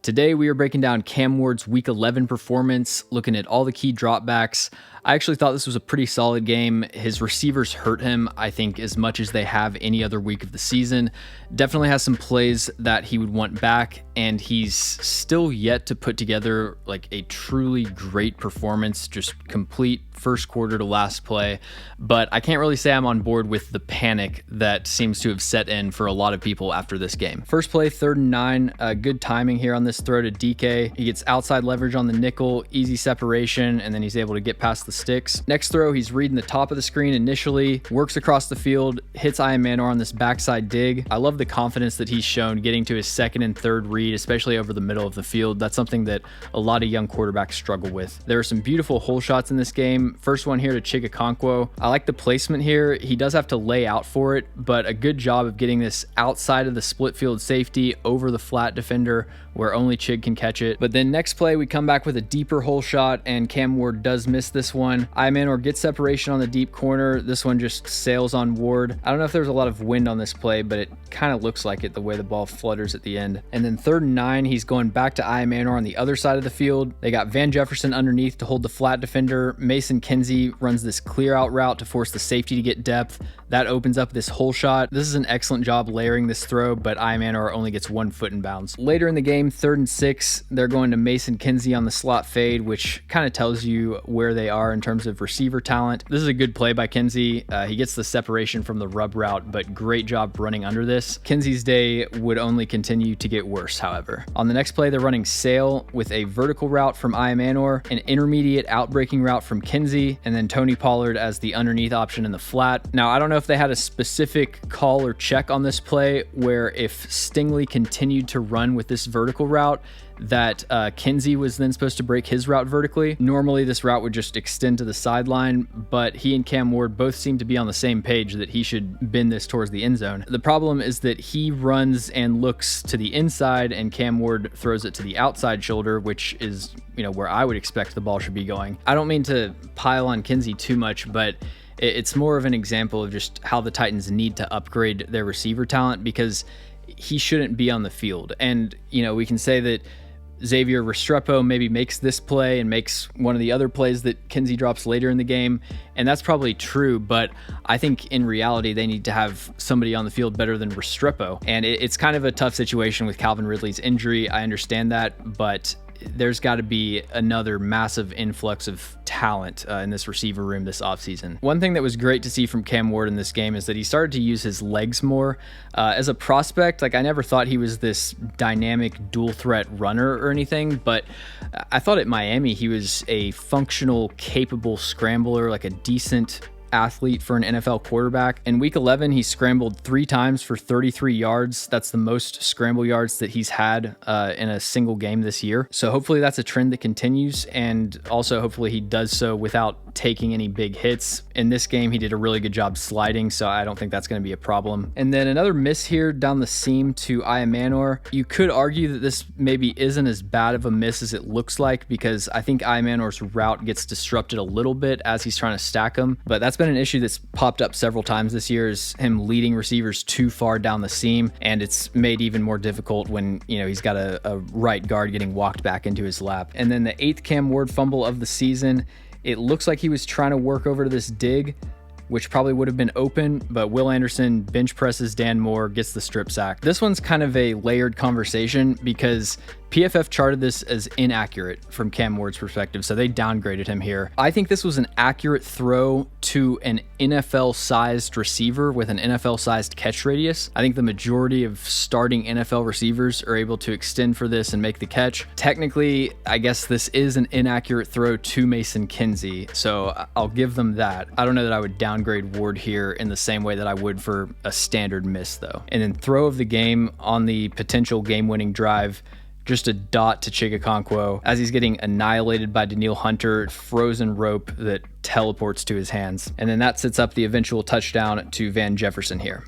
Today, we are breaking down Cam Ward's Week 11 performance, looking at all the key dropbacks. I actually thought this was a pretty solid game. His receivers hurt him, I think, as much as they have any other week of the season. Definitely has some plays that he would want back, and he's still yet to put together like a truly great performance, just complete first quarter to last play. But I can't really say I'm on board with the panic that seems to have set in for a lot of people after this game. First play, 3rd and 9, good timing here on this throw to DK. He gets outside leverage on the nickel, easy separation, and then he's able to get past the sticks. Next throw, he's reading the top of the screen initially, works across the field, hits Iron Manor on this backside dig. I love the confidence that he's shown getting to his second and third read, especially over the middle of the field. That's something that a lot of young quarterbacks struggle with. There are some beautiful hole shots in this game. First one here to Chigakonkwo. I like the placement here. He does have to lay out for it, but a good job of getting this outside of the split field safety over the flat defender where only Chig can catch it. But then next play, we come back with a deeper hole shot, and Cam Ward does miss this one. Imanor gets separation on the deep corner. This one just sails on Ward. I don't know if there's a lot of wind on this play, but it kind of looks like it the way the ball flutters at the end. And then 3rd and 9, he's going back to Imanor on the other side of the field. They got Van Jefferson underneath to hold the flat defender. Mason Kinsey runs this clear out route to force the safety to get depth. That opens up this hole shot. This is an excellent job layering this throw, but Imanor only gets 1 foot in bounds. Later in the game, 3rd and 6, they're going to Mason Kinsey on the slot fade, which kind of tells you where they are in terms of receiver talent. This is a good play by Kinsey. He gets the separation from the rub route, but great job running under this. Kinsey's day would only continue to get worse, however. On the next play, they're running sail with a vertical route from Imanor, an intermediate outbreaking route from Kinsey, and then Tony Pollard as the underneath option in the flat. Now, I don't know if they had a specific call or check on this play where if Stingley continued to run with this vertical route, that Kinsey was then supposed to break his route vertically. Normally this route would just extend to the sideline, but he and Cam Ward both seem to be on the same page that he should bend this towards the end zone. The problem is that he runs and looks to the inside, and Cam Ward throws it to the outside shoulder, which is, where I would expect the ball should be going. I don't mean to pile on Kinsey too much, but it's more of an example of just how the Titans need to upgrade their receiver talent, because he shouldn't be on the field. And, we can say that Xavier Restrepo maybe makes this play and makes one of the other plays that Kinsey drops later in the game, and that's probably true, but I think in reality they need to have somebody on the field better than Restrepo. And it's kind of a tough situation with Calvin Ridley's injury. I understand that, but there's got to be another massive influx of talent in this receiver room this offseason. One thing that was great to see from Cam Ward in this game is that he started to use his legs more. As a prospect, I never thought he was this dynamic dual threat runner or anything, but I thought at Miami he was a functional, capable scrambler, like a decent athlete for an NFL quarterback. In week 11, he scrambled 3 times for 33 yards. That's the most scramble yards that he's had in a single game this year. So hopefully that's a trend that continues, and also hopefully he does so without taking any big hits. In this game, he did a really good job sliding, so I don't think that's going to be a problem. And then another miss here down the seam to Imanor. You could argue that this maybe isn't as bad of a miss as it looks like, because I think Imanor's route gets disrupted a little bit as he's trying to stack them, but that's been an issue that's popped up several times this year, is him leading receivers too far down the seam, and it's made even more difficult when he's got a right guard getting walked back into his lap. And then the 8th Cam Ward fumble of the season, it looks like he was trying to work over to this dig, which probably would have been open, but Will Anderson bench presses Dan Moore, gets the strip sack. This one's kind of a layered conversation because PFF charted this as inaccurate from Cam Ward's perspective, so they downgraded him here. I think this was an accurate throw to an NFL-sized receiver with an NFL-sized catch radius. I think the majority of starting NFL receivers are able to extend for this and make the catch. Technically, I guess this is an inaccurate throw to Mason Kinsey, so I'll give them that. I don't know that I would downgrade Ward here in the same way that I would for a standard miss, though. And then throw of the game on the potential game-winning drive, just a dot to Chigakonkwo as he's getting annihilated by Daniil Hunter, frozen rope that teleports to his hands. And then that sets up the eventual touchdown to Van Jefferson here.